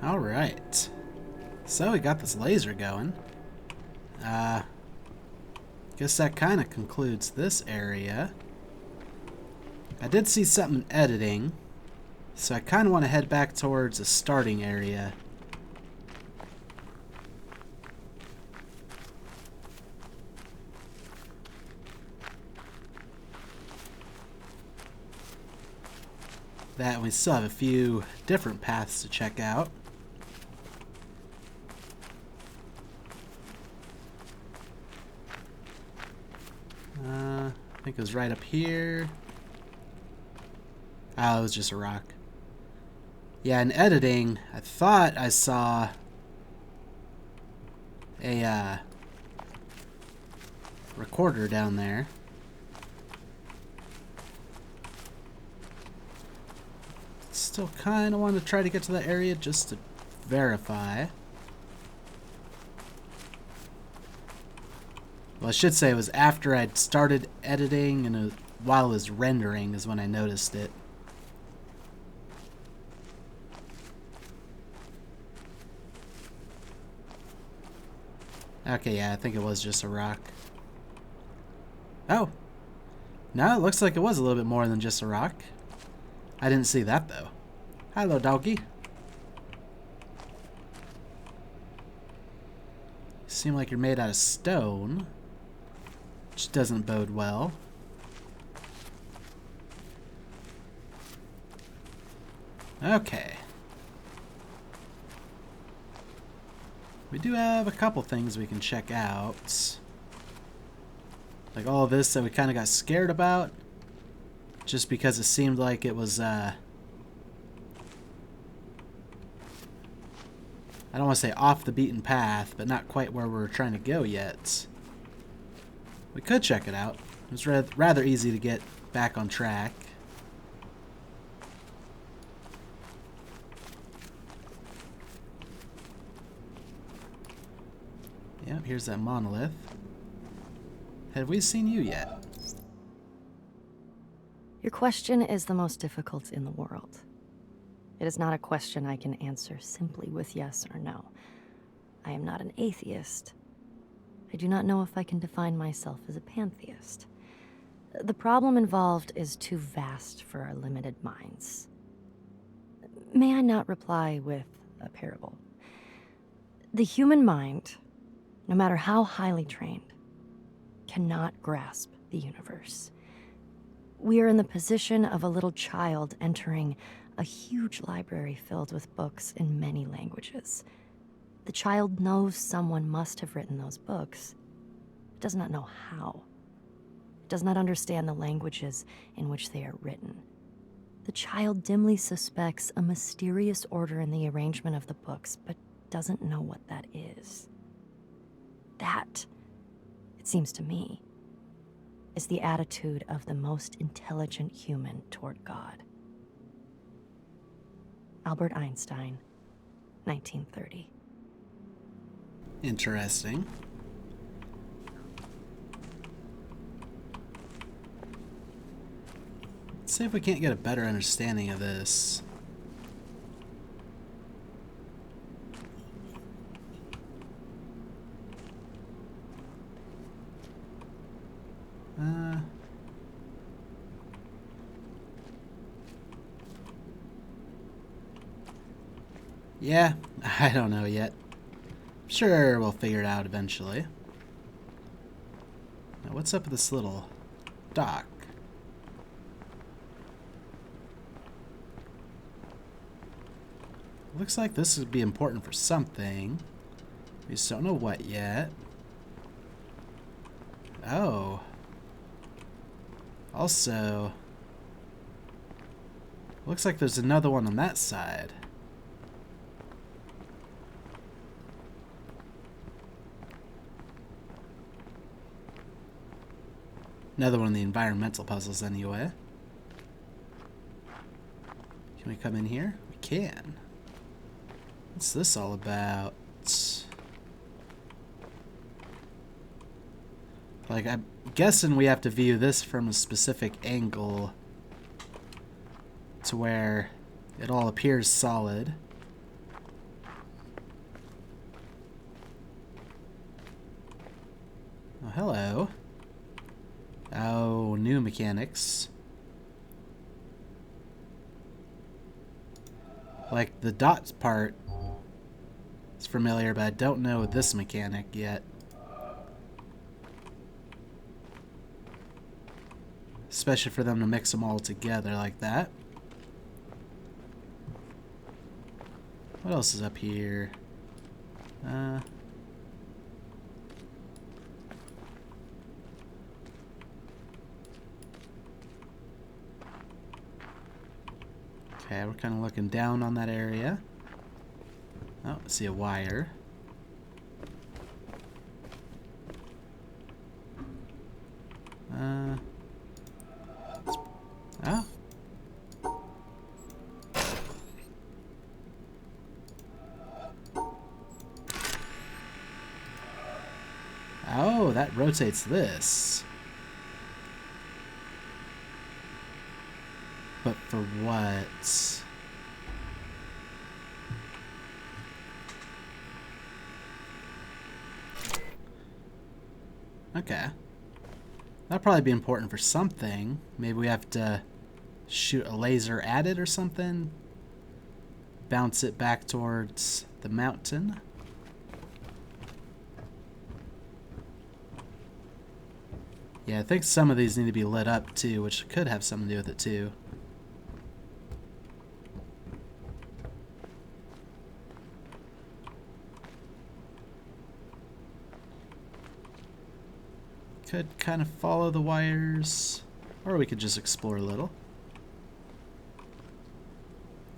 Alright. So we got this laser going. Guess that kind of concludes this area. I did see something editing, so I kind of want to head back towards the starting area. That we still have a few different paths to check out. I think it was right up here. Oh, it was just a rock. Yeah, in editing, I thought I saw a recorder down there. Still kind of want to try to get to that area just to verify. Well, I should say it was after I'd started editing and while it was rendering is when I noticed it. Okay, yeah, I think it was just a rock. Oh! No, it looks like it was a little bit more than just a rock. I didn't see that, though. Hello, doggy. Seem like you're made out of stone, which doesn't bode well. Okay. We do have a couple things we can check out. Like all of this that we kind of got scared about. Just because it seemed like it was, I don't want to say off the beaten path, but not quite where we're trying to go yet. We could check it out. It was rather easy to get back on track. Yep, here's that monolith. Have we seen you yet? Your question is the most difficult in the world. It is not a question I can answer simply with yes or no. I am not an atheist. I do not know if I can define myself as a pantheist. The problem involved is too vast for our limited minds. May I not reply with a parable? The human mind, no matter how highly trained, cannot grasp the universe. We are in the position of a little child entering a huge library filled with books in many languages. The child knows someone must have written those books. It does not know how. It does not understand the languages in which they are written. The child dimly suspects a mysterious order in the arrangement of the books, but doesn't know what that is. That, it seems to me, is the attitude of the most intelligent human toward God. Albert Einstein, 1930. Interesting. Let's see if we can't get a better understanding of this. Yeah, I don't know yet. Sure, we'll figure it out eventually. Now, what's up with this little dock? Looks like this would be important for something. We just don't know what yet. Oh. Also, looks like there's another one on that side. Another one of the environmental puzzles, anyway. Can we come in here? We can. What's this all about? Like, I'm guessing we have to view this from a specific angle to where it all appears solid. hello. Oh, new mechanics. Like, the dots part is familiar, but I don't know this mechanic yet. Especially for them to mix them all together like that. What else is up here? Okay, we're kind of looking down on that area. Oh, I see a wire. Oh. Oh, that rotates this. But for what? Okay. That'll probably be important for something. Maybe we have to shoot a laser at it or something. Bounce it back towards the mountain. Yeah, I think some of these need to be lit up too, which could have something to do with it too. Could kind of follow the wires, or we could just explore a little.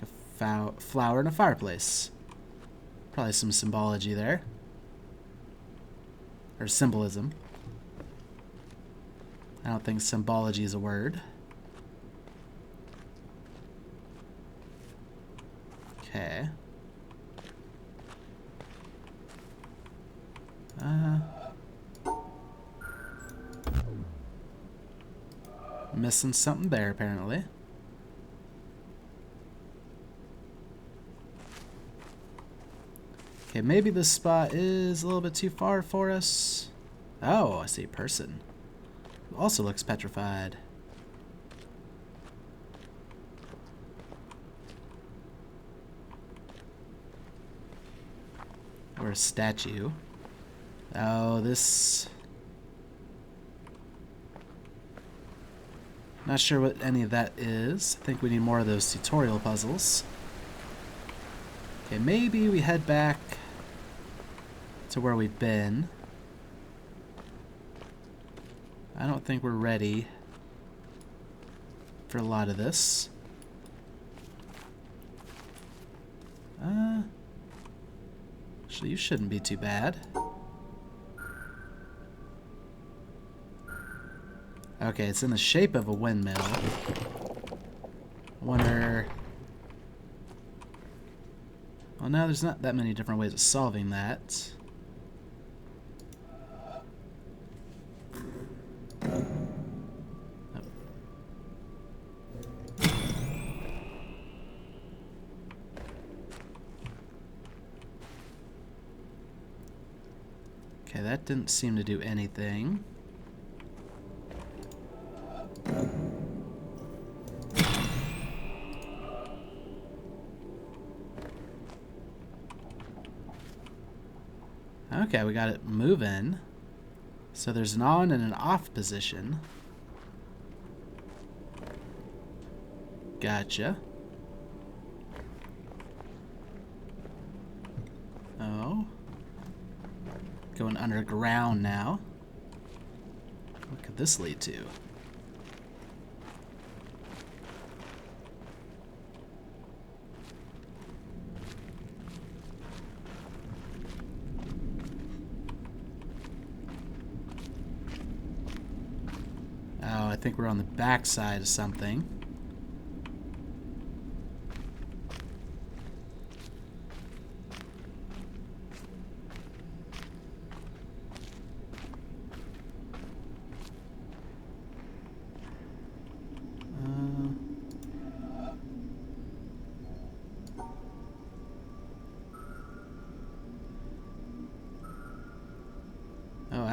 A flower in a fireplace. Probably some symbology there. Or symbolism. I don't think symbology is a word. Okay. Missing something there, apparently. Okay, maybe this spot is a little bit too far for us. Oh, I see a person. Who also looks petrified. Or a statue. Oh, this... Not sure what any of that is. I think we need more of those tutorial puzzles. Okay, maybe we head back to where we've been. I don't think we're ready for a lot of this. Actually, you shouldn't be too bad. Okay, it's in the shape of a windmill. I wonder... Well, no, there's not that many different ways of solving that. Okay, that didn't seem to do anything. Okay, we got it moving. So there's an on and an off position. Gotcha. Oh. Going underground now. What could this lead to? Oh, I think we're on the back side of something.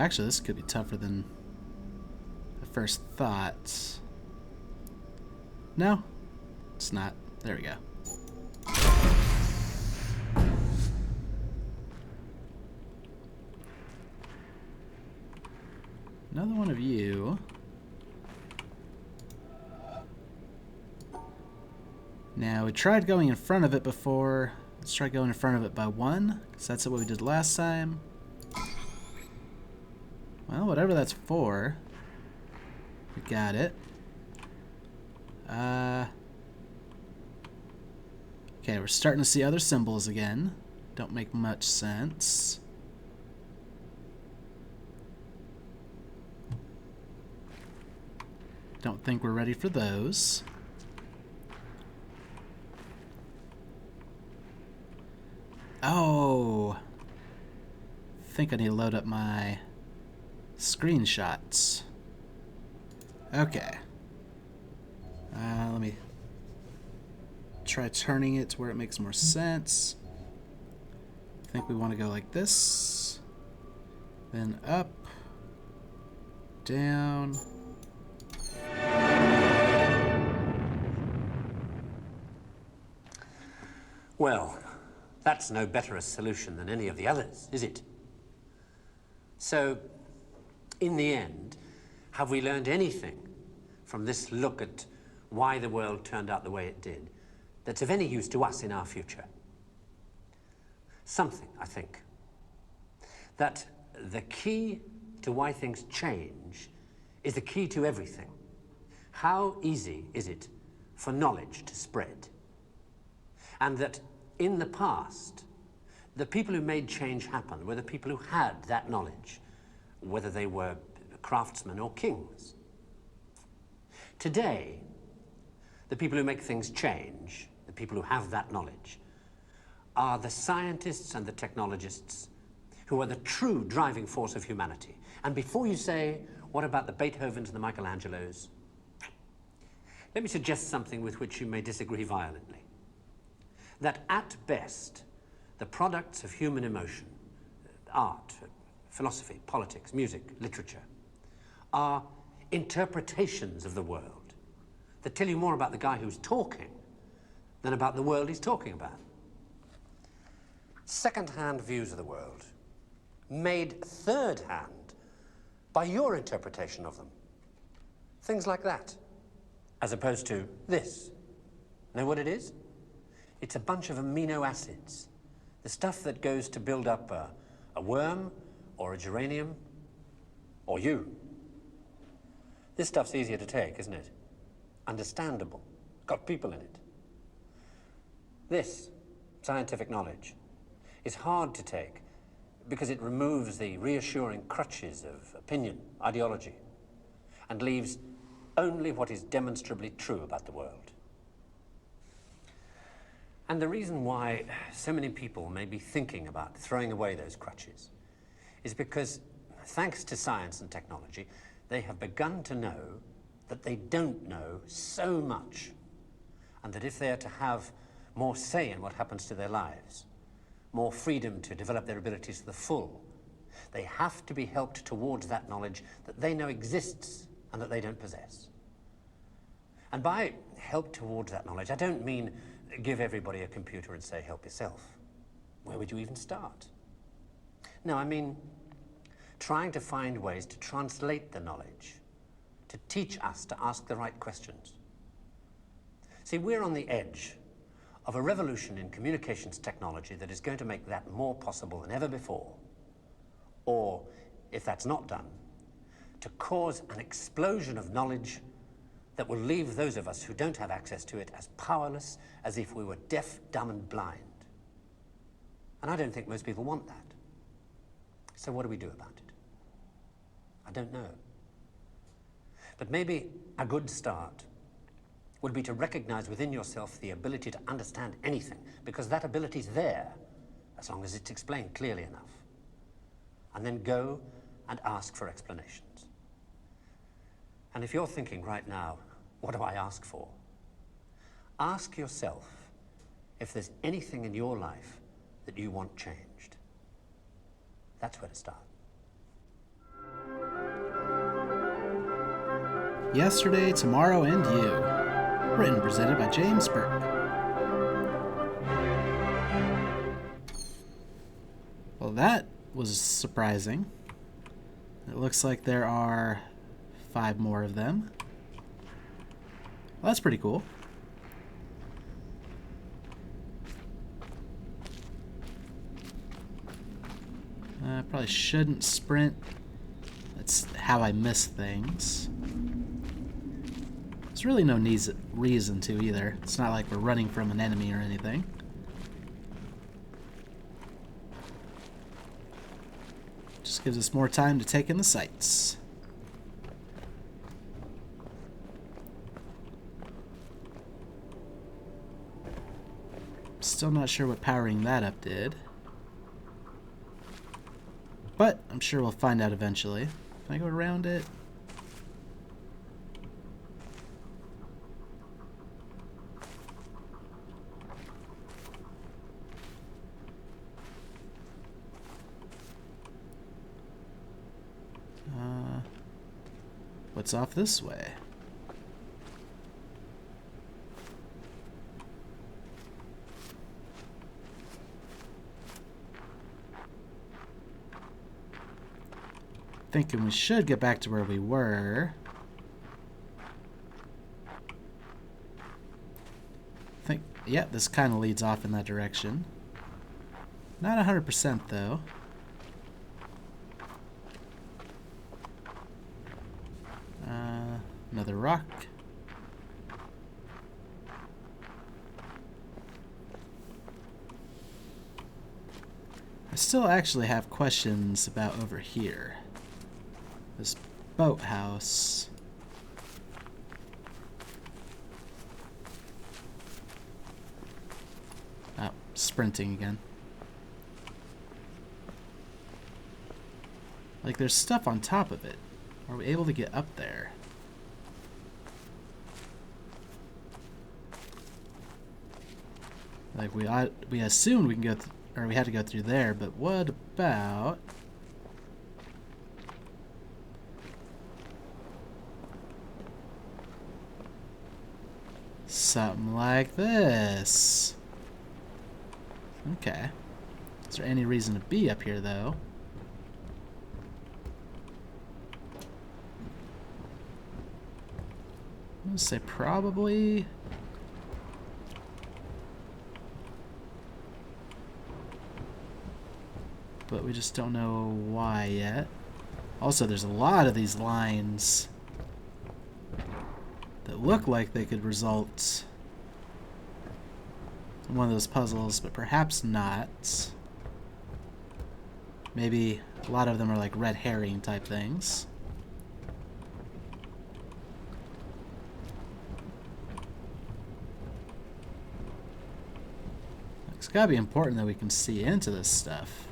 actually, this could be tougher than I first thought. No, it's not. There we go. Another one of you. Now, we tried going in front of it before. Let's try going in front of it by one, because that's what we did last time. Well, whatever that's for. We got it. Okay, we're starting to see other symbols again. Don't make much sense. Don't think we're ready for those. Oh, I think I need to load up my screenshots. Okay. Let me try turning it to where it makes more sense. I think we want to go like this. Then up, down. Well, that's no better a solution than any of the others, is it? So, in the end, have we learned anything from this look at why the world turned out the way it did that's of any use to us in our future? Something, I think. That the key to why things change is the key to everything. How easy is it for knowledge to spread? And that in the past, the people who made change happen were the people who had that knowledge, whether they were craftsmen or kings. Today, the people who make things change, the people who have that knowledge, are the scientists and the technologists who are the true driving force of humanity. And before you say, what about the Beethovens and the Michelangelos? Let me suggest something with which you may disagree violently. That at best, the products of human emotion, art, philosophy, politics, music, literature, are interpretations of the world that tell you more about the guy who's talking than about the world he's talking about. Second-hand views of the world, made third-hand by your interpretation of them. Things like that, as opposed to this. Know what it is? It's a bunch of amino acids, the stuff that goes to build up a worm or a geranium or you. This stuff's easier to take, isn't it? Understandable. Got people in it. This scientific knowledge is hard to take because it removes the reassuring crutches of opinion, ideology, and leaves only what is demonstrably true about the world. And the reason why so many people may be thinking about throwing away those crutches is because, thanks to science and technology, they have begun to know that they don't know so much, and that if they are to have more say in what happens to their lives, more freedom to develop their abilities to the full, they have to be helped towards that knowledge that they know exists and that they don't possess. And by help towards that knowledge, I don't mean give everybody a computer and say, help yourself. Where would you even start? No, I mean trying to find ways to translate the knowledge, to teach us to ask the right questions. See, we're on the edge of a revolution in communications technology that is going to make that more possible than ever before. Or, if that's not done, to cause an explosion of knowledge that will leave those of us who don't have access to it as powerless as if we were deaf, dumb, and blind. And I don't think most people want that. So what do we do about it? I don't know. But maybe a good start would be to recognize within yourself the ability to understand anything, because that ability is there, as long as it's explained clearly enough. And then go and ask for explanations. And if you're thinking right now, what do I ask for? Ask yourself if there's anything in your life that you want changed. That's where to start. Yesterday, Tomorrow, and You. Written and presented by James Burke. Well, that was surprising. It looks like there are 5 more of them. Well, that's pretty cool. I probably shouldn't sprint. That's how I miss things. There's really no reason to either. It's not like we're running from an enemy or anything. Just gives us more time to take in the sights. Still not sure what powering that up did. But I'm sure we'll find out eventually. Can I go around it? What's off this way? Thinking we should get back to where we were. Yeah, this kind of leads off in that direction. Not 100% though. Another rock. I still actually have questions about over here. This boathouse. Oh, sprinting again. Like there's stuff on top of it. Are we able to get up there? Like we assumed we can go, or we had to go through there, but what about? Something like this. Okay. Is there any reason to be up here, though? I'm gonna say probably. But we just don't know why yet. Also, there's a lot of these lines that look like they could result in one of those puzzles, but perhaps not. Maybe a lot of them are like red herring type things. It's gotta be important that we can see into this stuff.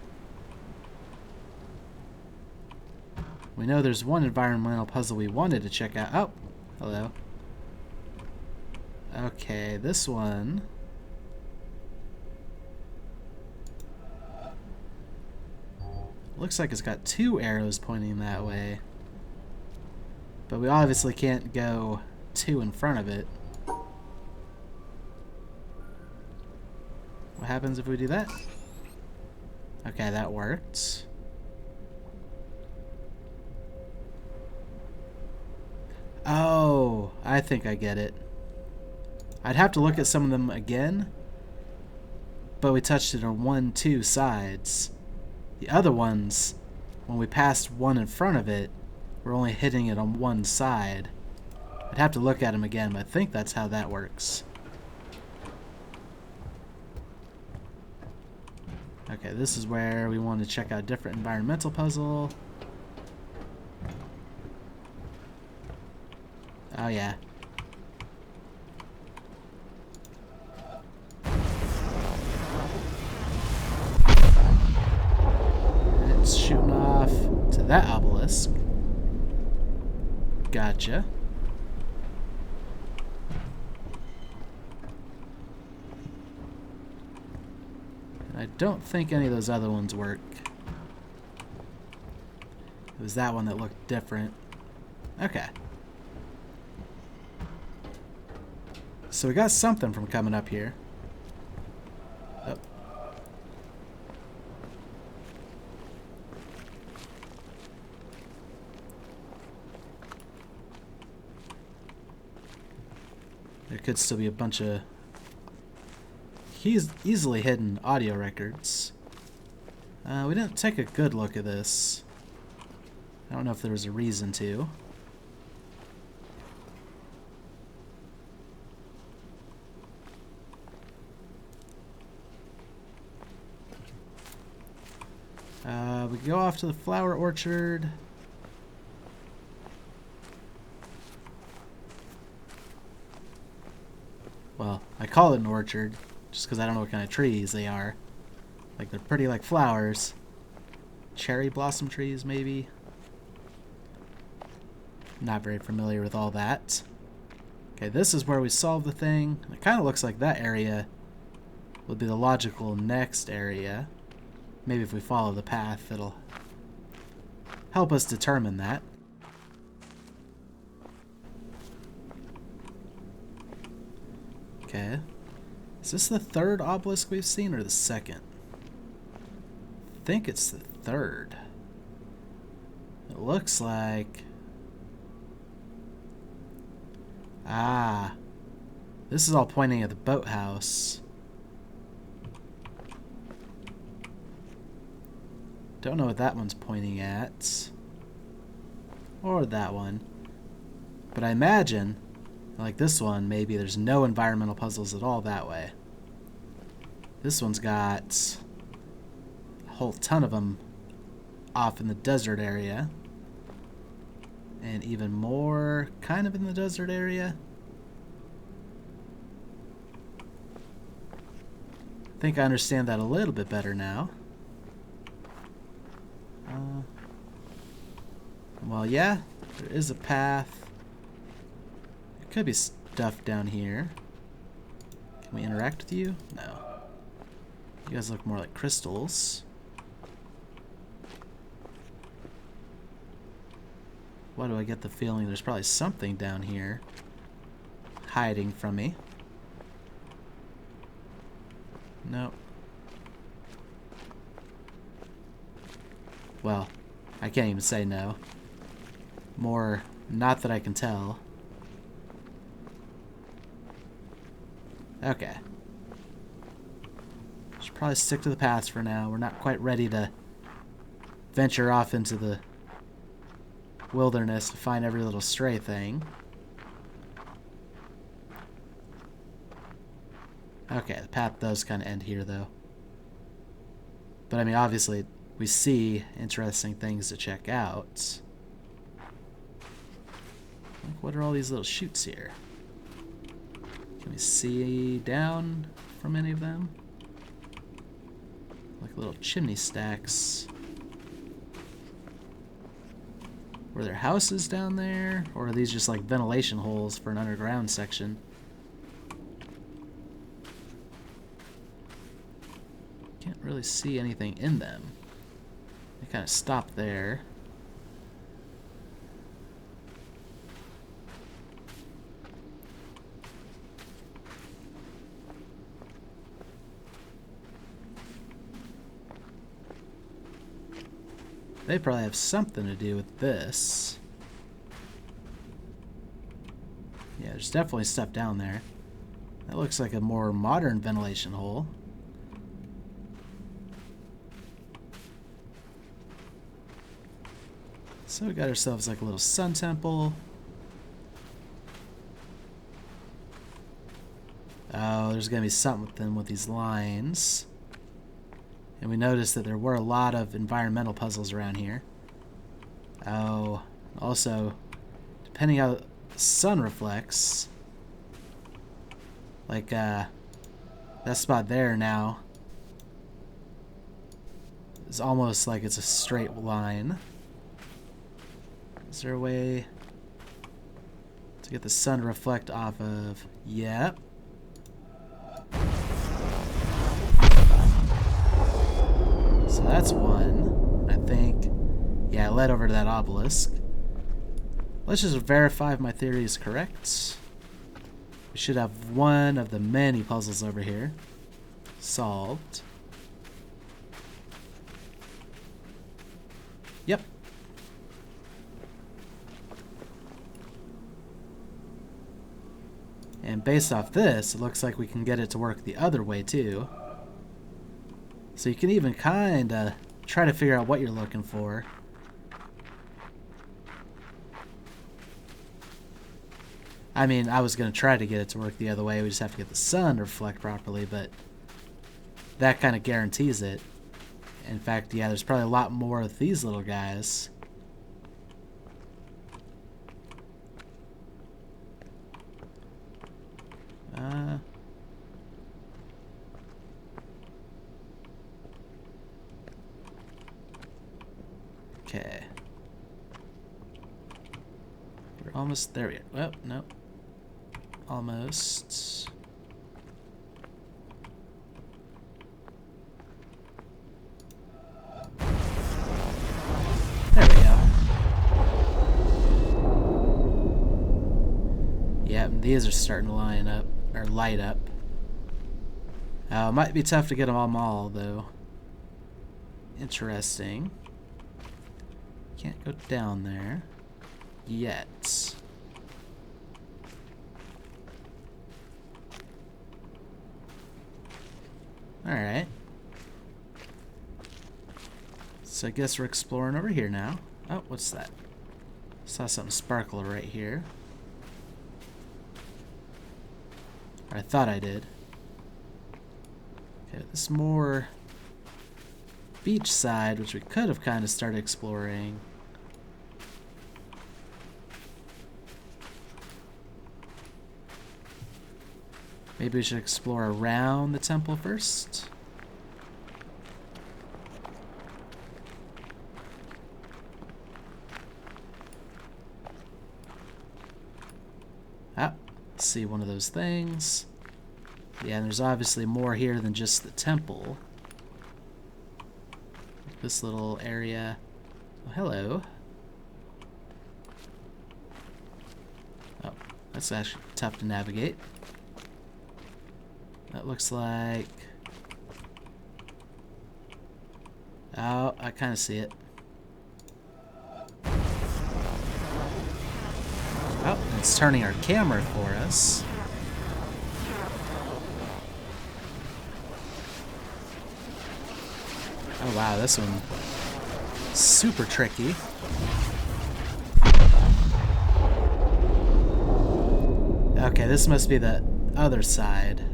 We know there's one environmental puzzle we wanted to check out. Oh, hello. Okay, this one. Looks like it's got 2 arrows pointing that way. But we obviously can't go 2 in front of it. What happens if we do that? Okay, that worked. Oh, I think I get it. I'd have to look at some of them again, but we touched it on 1, 2 sides. The other ones, when we passed one in front of it, we're only hitting it on 1 side. I'd have to look at them again, but I think that's how that works. Okay, this is where we want to check out a different environmental puzzle. Oh yeah. It's shooting off to that obelisk. Gotcha. I don't think any of those other ones work. It was that one that looked different. Okay. So we got something from coming up here. Oh. There could still be a bunch of easily hidden audio records. We didn't take a good look at this. I don't know if there was a reason to. We go off to the flower orchard. Well, I call it an orchard just because I don't know what kind of trees they are. Like, they're pretty like flowers. Cherry blossom trees, maybe? Not very familiar with all that. Okay, this is where we solve the thing. It kind of looks like that area would be the logical next area. Maybe if we follow the path, it'll help us determine that. Okay. Is this the third obelisk we've seen, or the second? I think it's the third. It looks like... Ah. This is all pointing at the boathouse. Don't know what that one's pointing at. Or that one. But I imagine, like this one, maybe there's no environmental puzzles at all that way. This one's got a whole ton of them off in the desert area. And even more kind of in the desert area. I think I understand that a little bit better now. Well, yeah, there is a path. There could be stuff down here. Can we interact with you? No. You guys look more like crystals. Why do I get the feeling there's probably something down here hiding from me? Nope. Well, I can't even say no. More, not that I can tell. Okay. Should probably stick to the paths for now. We're not quite ready to venture off into the wilderness to find every little stray thing. Okay, the path does kind of end here, though. But, I mean, obviously, we see interesting things to check out. Like, what are all these little chutes here? Can we see down from any of them? Like little chimney stacks. Were there houses down there? Or are these just like ventilation holes for an underground section? Can't really see anything in them. They kind of stop there. They probably have something to do with this. Yeah, there's definitely stuff down there. That looks like a more modern ventilation hole. So we got ourselves like a little sun temple. Oh, there's gonna be something with these lines. And we noticed that there were a lot of environmental puzzles around here. Oh, also, depending how the sun reflects, like that spot there now is almost like it's a straight line. Is there a way to get the sun to reflect off of? Yep. So that's one, I think. Yeah, it led over to that obelisk. Let's just verify if my theory is correct. We should have one of the many puzzles over here solved. Yep. And based off this, it looks like we can get it to work the other way too. So you can even kind of try to figure out what you're looking for. I mean, I was going to try to get it to work the other way. We just have to get the sun to reflect properly, but that kind of guarantees it. In fact, yeah, there's probably a lot more of these little guys. Okay. We're almost there yet. Well, no. Almost. There we go. Yeah, these are starting to line up, or light up. It might be tough to get them all, though. Interesting. Can't go down there yet. Alright. So I guess we're exploring over here now. Oh, what's that? Saw something sparkle right here. Or I thought I did. Okay, this more beach side, which we could have kind of started exploring. Maybe we should explore around the temple first. Ah, see one of those things. Yeah, and there's obviously more here than just the temple. This little area. Oh, hello. Oh, that's actually tough to navigate. That looks like... Oh, I kind of see it. Oh, it's turning our camera for us. Oh wow, this one super tricky. Okay, this must be the other side.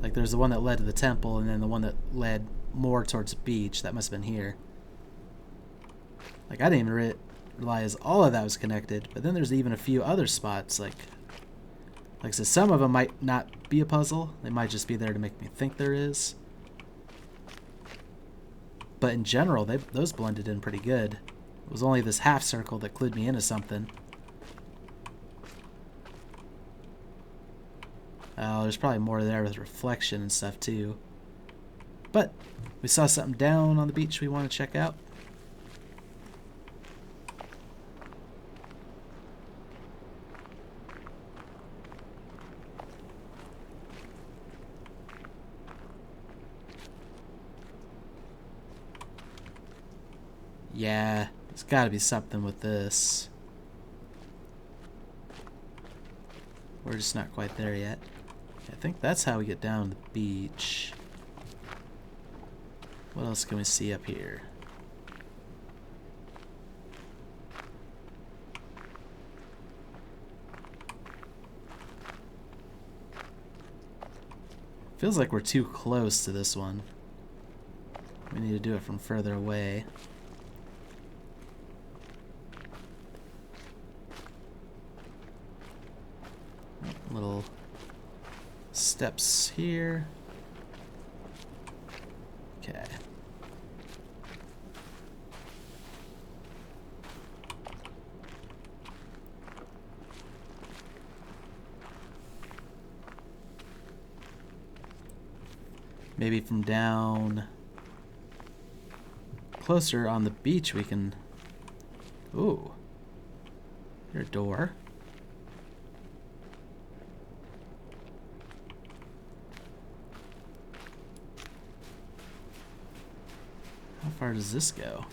Like there's the one that led to the temple and then the one that led more towards the beach. That must have been here. Like I didn't even realize all of that was connected, but then there's even a few other spots like I said, some of them might not be a puzzle. They might just be there to make me think there is. But in general, those blended in pretty good. It was only this half circle that clued me into something. Oh, there's probably more there with reflection and stuff too. But we saw something down on the beach we want to check out. Yeah, there's got to be something with this. We're just not quite there yet. I think that's how we get down to the beach. What else can we see up here? Feels like we're too close to this one. We need to do it from further away. Little steps here. Okay. Maybe from down closer on the beach we can... Ooh. Your door. How far does this go?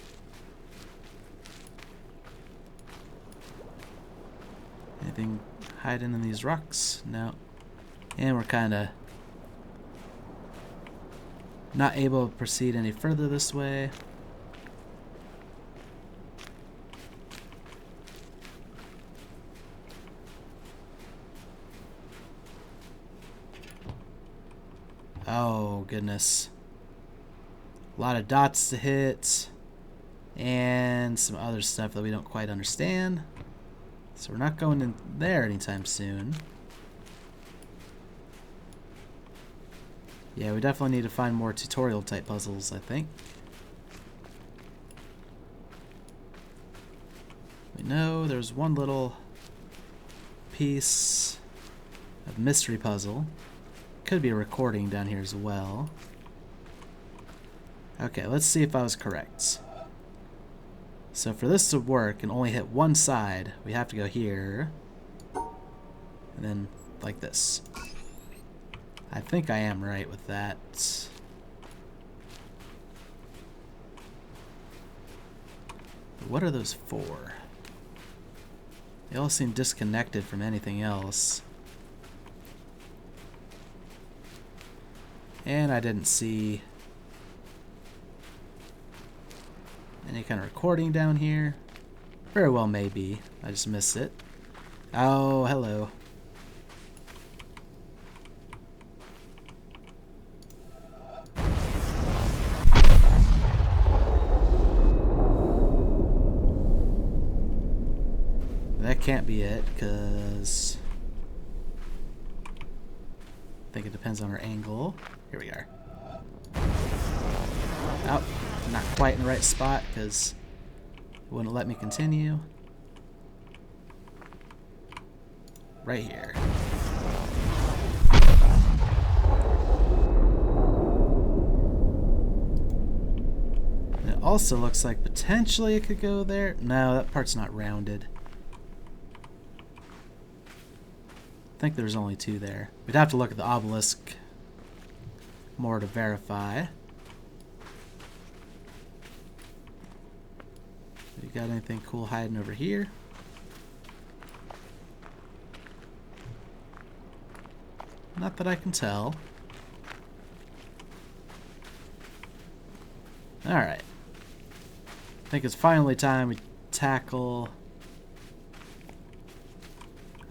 Anything hiding in these rocks? No. And we're kind of not able to proceed any further this way. Oh, goodness. A lot of dots to hit. And some other stuff that we don't quite understand. So we're not going in there anytime soon. Yeah, we definitely need to find more tutorial type puzzles, I think. We know there's one little piece of mystery puzzle. Could be a recording down here as well. Okay, let's see if I was correct. So for this to work and only hit one side, we have to go here. And then like this. I think I am right with that. But what are those for? They all seem disconnected from anything else. And I didn't see any kind of recording down here. Very well maybe. I just missed it. Oh, hello. That can't be it, because I think it depends on our angle. Here we are. Oh, not quite in the right spot because it wouldn't let me continue. Right here. And it also looks like potentially it could go there. No, that part's not rounded. I think there's only two there. We'd have to look at the obelisk more to verify. You got anything cool hiding over here? Not that I can tell. Alright. I think it's finally time we tackle...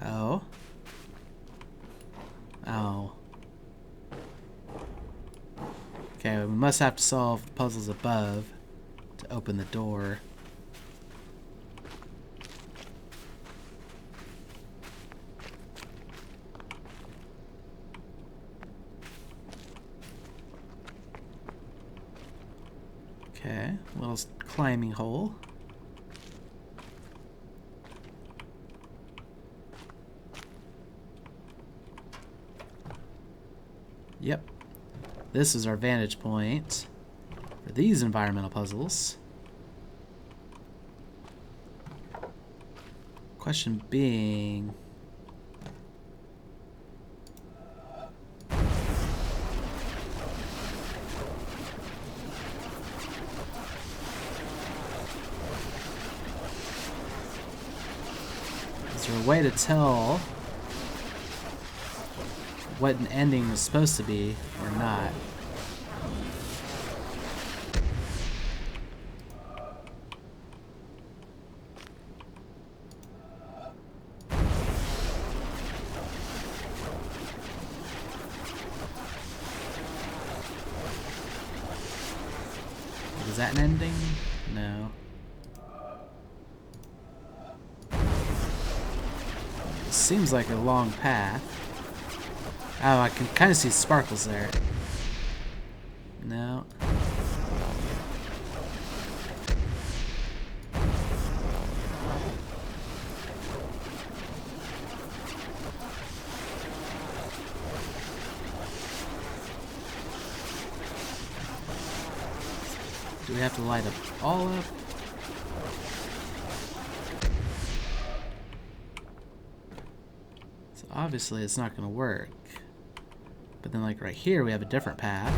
Oh. Oh. Okay, we must have to solve the puzzles above to open the door. Okay, little climbing hole. Yep. This is our vantage point for these environmental puzzles. Question being... is there a way to tell what an ending is supposed to be or not? Is that an ending? No. It seems like a long path. Oh, I can kind of see sparkles there. No. Do we have to light up all up? So obviously it's not going to work. But then like right here we have a different path.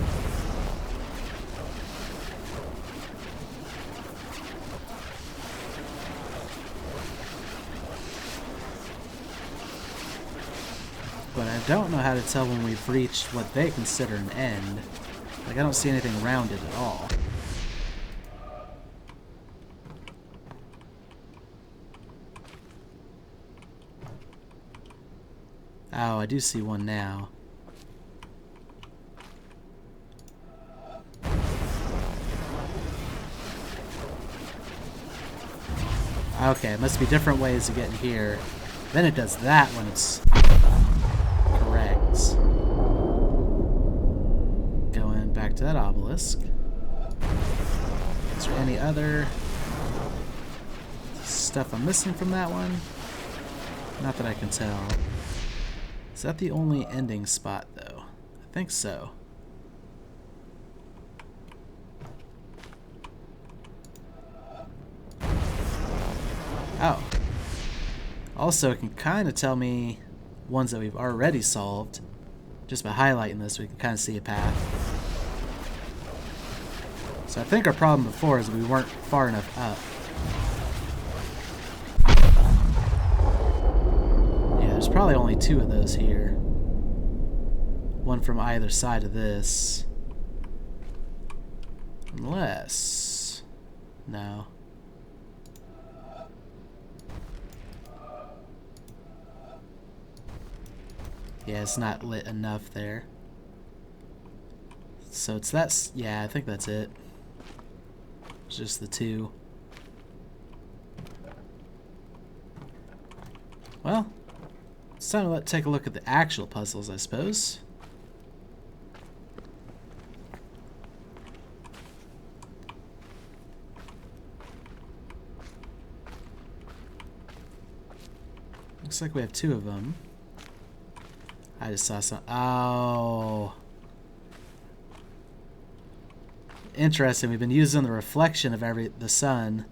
I don't know how to tell when we've reached what they consider an end. Like, I don't see anything rounded at all. Oh, I do see one now. Okay, it must be different ways to get in here. Then it does that when it's correct. Going back to that obelisk. Is there any other stuff I'm missing from that one? Not that I can tell. Is that the only ending spot, though? I think so. Oh. Also, it can kind of tell me ones that we've already solved. Just by highlighting this, we can kind of see a path. So I think our problem before is we weren't far enough up. Yeah, there's probably only 2 of those here. One from either side of this. Unless... No. Yeah, it's not lit enough there. So it's that... Yeah, I think that's it. It's just the 2. Well, it's time to take a look at the actual puzzles, I suppose. Looks like we have 2 of them. I just saw some... Oh. Interesting. We've been using the reflection of the sun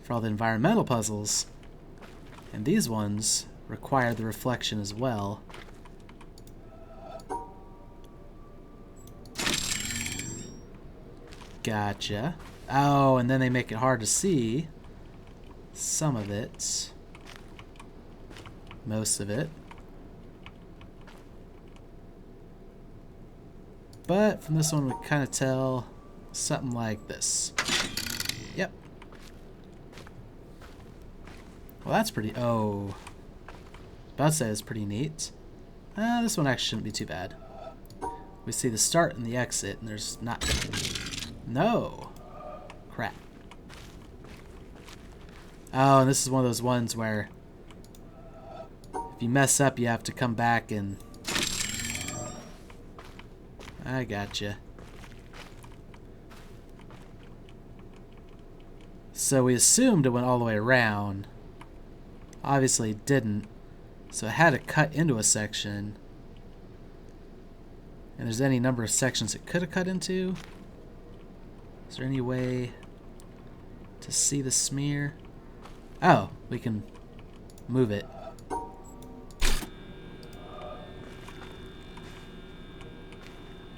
for all the environmental puzzles. And these ones require the reflection as well. Gotcha. Oh, and then they make it hard to see. Some of it. Most of it. But from this one, we kind of tell something like this. Yep. Well, that's pretty... Oh. About to say it's pretty neat. This one actually shouldn't be too bad. We see the start and the exit, and there's not... No. Crap. Oh, and this is one of those ones where if you mess up, you have to come back and... I gotcha. So we assumed it went all the way around. Obviously it didn't. So it had to cut into a section. And there's any number of sections it could have cut into. Is there any way to see the smear? Oh, we can move it.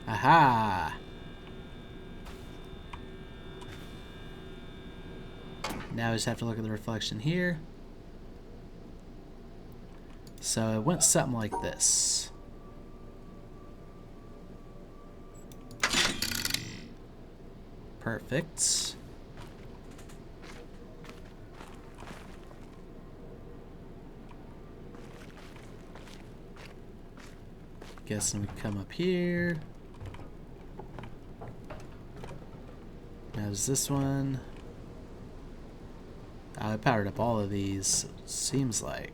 Aha! Now we just have to look at the reflection here. So it went something like this. Perfect. Guessing we come up here. Now is this one? Oh, I powered up all of these, seems like.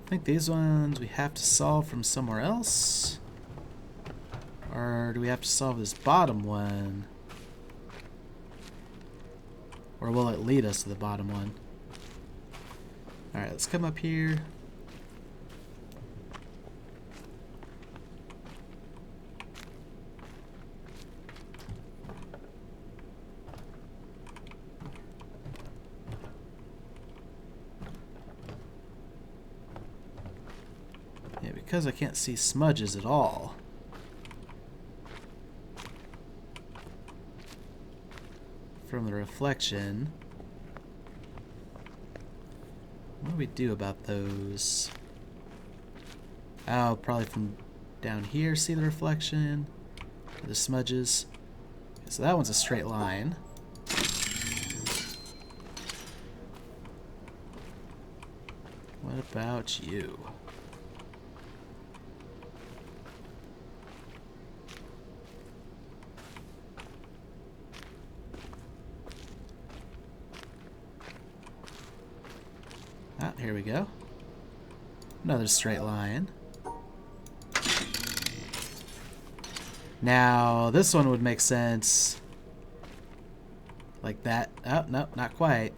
I think these ones we have to solve from somewhere else. Or do we have to solve this bottom one? Or will it lead us to the bottom one? Alright, let's come up here. Yeah, because I can't see smudges at all. from the reflection. What do we do about those? Oh, probably from down here see the reflection. The smudges. Okay, so that one's a straight line. What about you? Ah, here we go. Another straight line. Now, this one would make sense like that. Oh, no, not quite.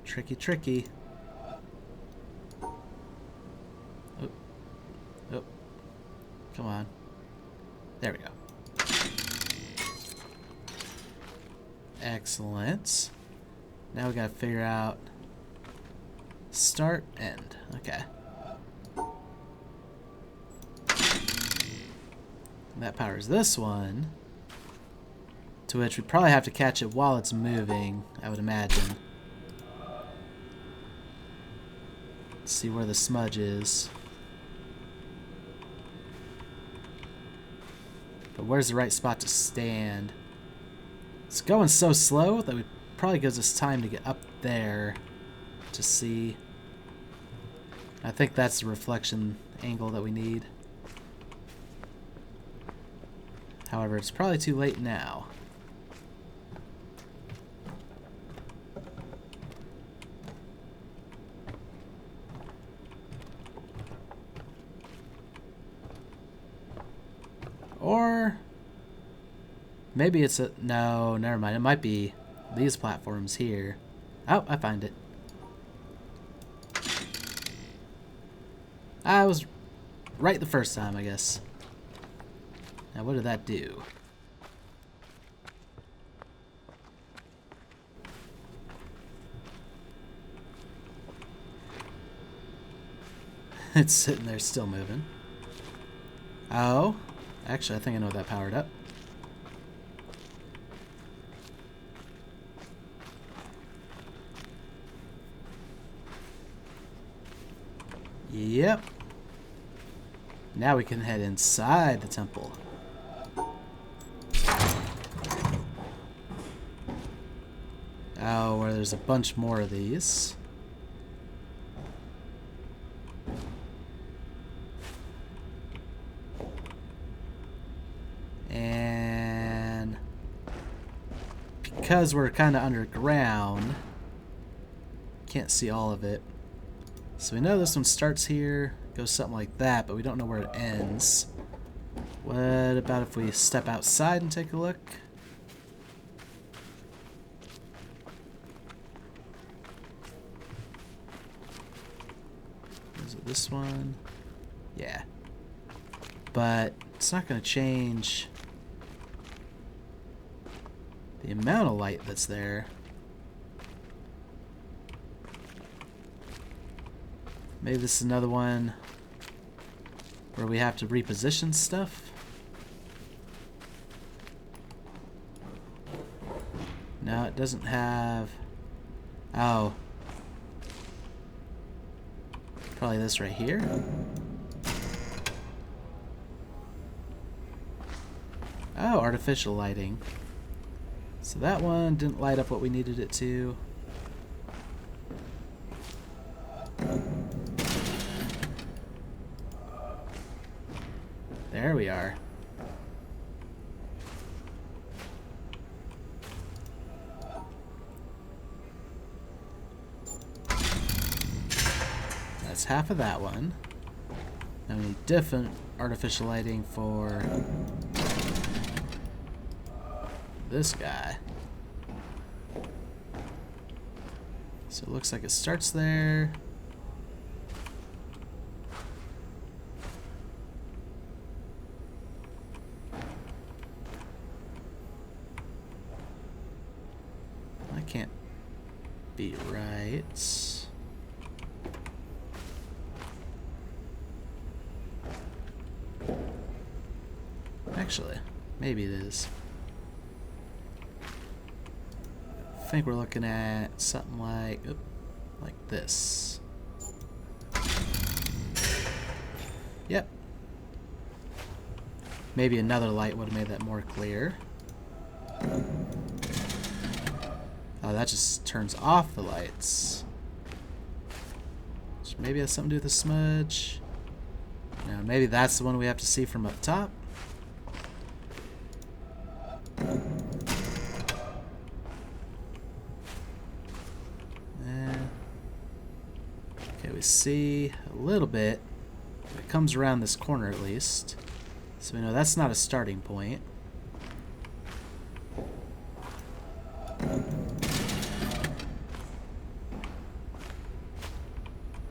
Tricky, tricky. Oh, oh, come on. There we go. Excellent. Now we gotta figure out start, end. Okay. And that powers this one, to which we probably have to catch it while it's moving, I would imagine. Let's see where the smudge is. But where's the right spot to stand? It's going so slow that it probably gives us time to get up there to see. I think that's the reflection angle that we need. However, it's probably too late now. Or maybe it's a... No, never mind. It might be these platforms here. Oh, I find it. I was right the first time, I guess. Now, what did that do? It's sitting there still moving. Oh. Actually, I think I know what that powered up. Yep. Now we can head inside the temple. Oh, where there's a bunch more of these. And because we're kind of underground, can't see all of it. So we know this one starts here, goes something like that, but we don't know where it ends. What about if we step outside and take a look? Is it this one? Yeah. But it's not going to change the amount of light that's there. Maybe this is another one where we have to reposition stuff. No, it doesn't have... Oh. Probably this right here. Oh, artificial lighting. So that one didn't light up what we needed it to. There we are. That's half of that one. Now we need different artificial lighting for this guy. So it looks like it starts there. That can't be right. Actually, maybe it is. think we're looking at something like this. Yep. Maybe another light would have made that more clear. Oh, that just turns off the lights. Which maybe has something to do with the smudge. No, maybe that's the one we have to see from up top. Okay, we see a little bit. It comes around this corner at least. So we know that's not a starting point.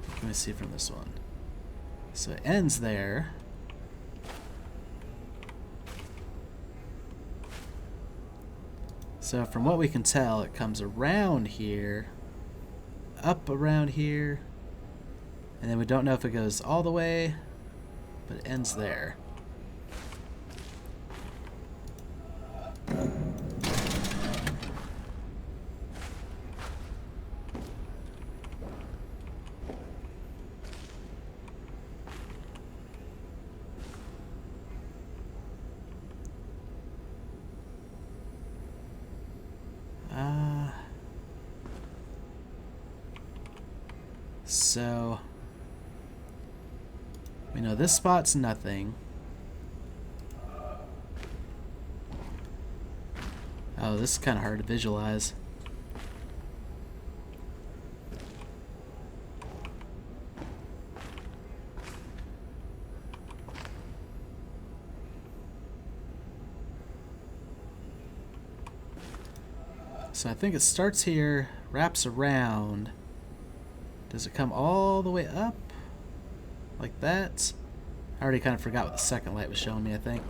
What can we see from this one? So it ends there. So from what we can tell, it comes around here, up around here, and then we don't know if it goes all the way, but it ends there. So we know this spot's nothing. Oh, this is kind of hard to visualize. So I think it starts here, wraps around. Does it come all the way up? Like that? I already kind of forgot what the second light was showing me, I think.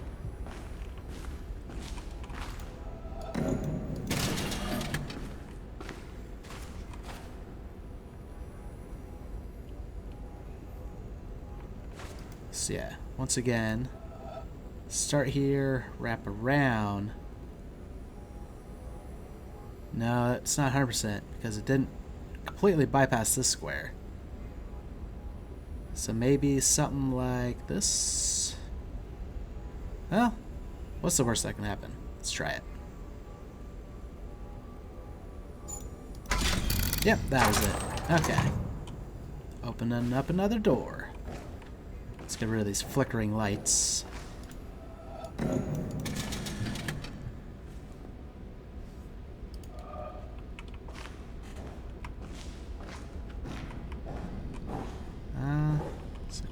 So yeah, once again, start here, wrap around. No, it's not 100% because it didn't completely bypass this square. So maybe something like this. Well, what's the worst that can happen? Let's try it. Yep, that was it. Okay. Opening up another door. Let's get rid of these flickering lights.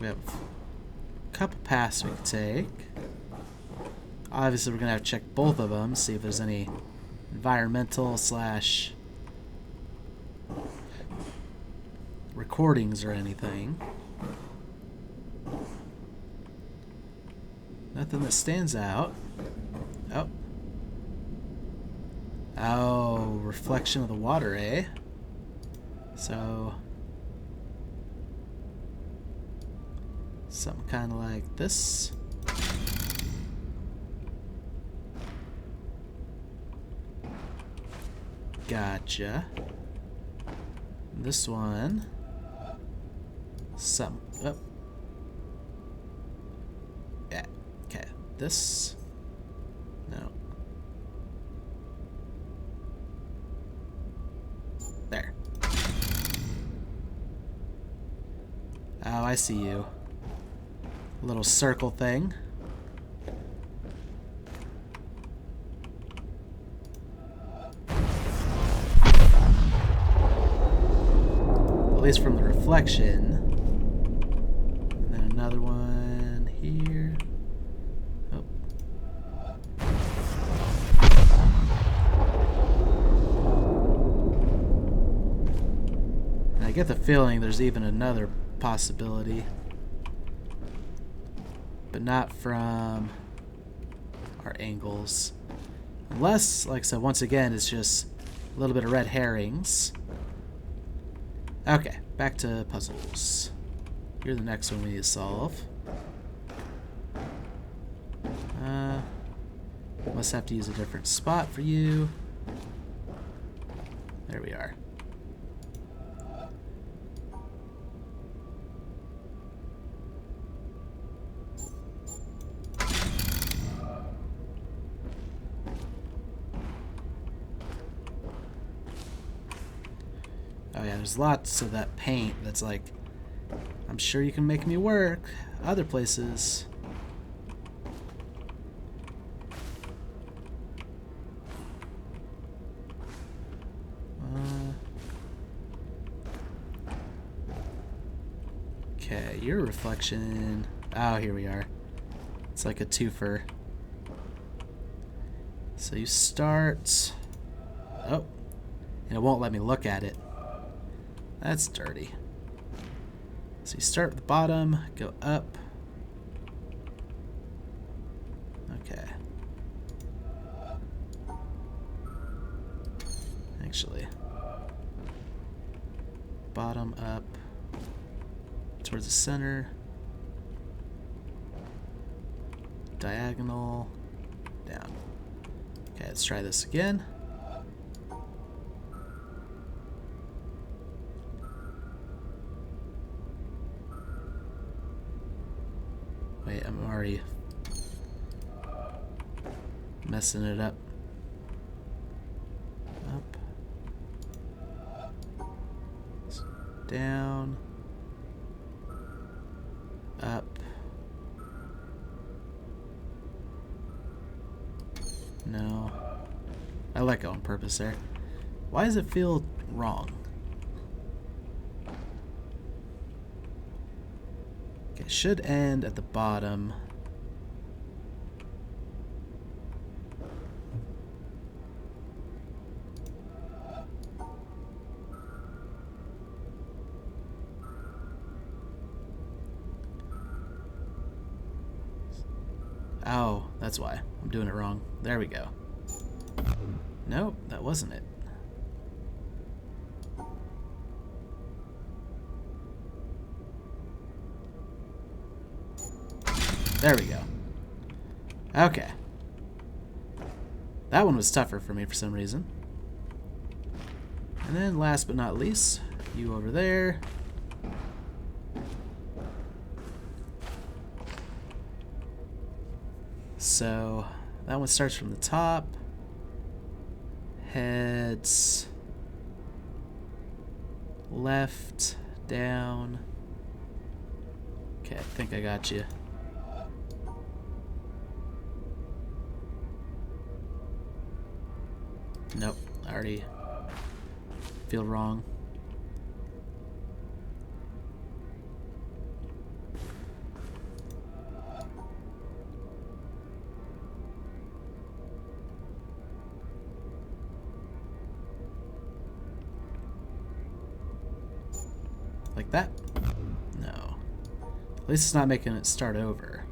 We have a couple paths we can take. Obviously, we're going to have to check both of them, see if there's any environmental / recordings or anything. Nothing that stands out. Oh. Oh, reflection of the water, eh? So something kind of like this. Gotcha. This one. Some. Oh. Yeah. Okay. This. No. There. Oh, I see you. Little circle thing. At least from the reflection. And then another one here. Oh. And I get the feeling there's even another possibility. But not from our angles. Unless, like I said, once again, it's just a little bit of red herrings. Okay, back to puzzles. Here's the next one we need to solve. Must have to use a different spot for you. There we are. Oh yeah, there's lots of that paint that's like, I'm sure you can make me work other places. Okay, your reflection. Oh, here we are. It's like a twofer. So you start. Oh, and it won't let me look at it. That's dirty. So you start at the bottom, go up. Okay. Actually, bottom up towards the center. Diagonal down. Okay, let's try this again. Wait, I'm already messing it up. Up. Down. Up. No. I let go on purpose there. Why does it feel wrong? Okay, should end at the bottom. Oh, that's why. I'm doing it wrong. There we go. Nope, that wasn't it. There we go. Okay. That one was tougher for me for some reason. And then last but not least, you over there. So that one starts from the top, heads left, down. Okay, I think I got you. Nope, I already feel wrong. Like that? No. At least it's not making it start over.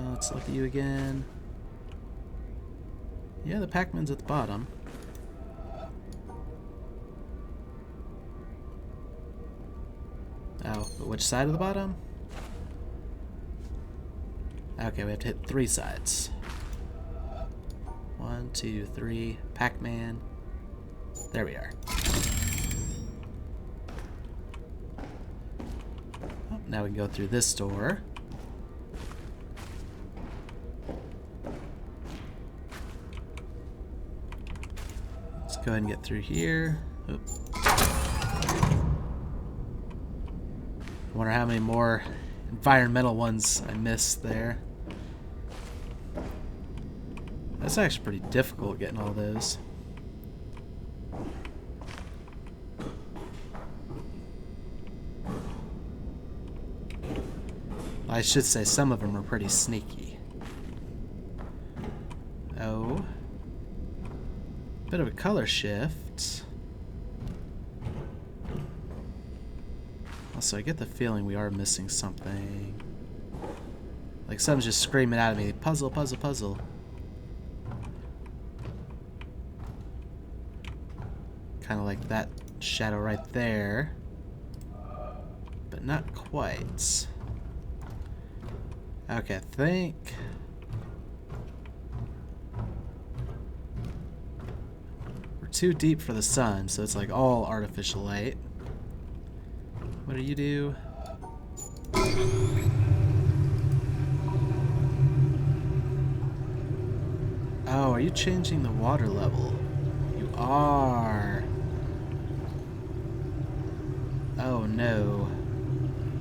Let's look at you again. Yeah, the Pac-Man's at the bottom. Oh, but which side of the bottom? Okay, we have to hit 3 sides. 1, 2, 3. Pac-Man. There we are. Oh, now we can go through this door. Let's go ahead and get through here. Oop. I wonder how many more environmental ones I missed there. That's actually pretty difficult getting all those. I should say some of them are pretty sneaky. Oh. Bit of a color shift. Also, I get the feeling we are missing something. Like something's just screaming out at me, puzzle, puzzle, puzzle. Kind of like that shadow right there. But not quite. Okay, I think too deep for the sun, so it's like all artificial light. What do you do? Oh, are you changing the water level? You are. Oh no.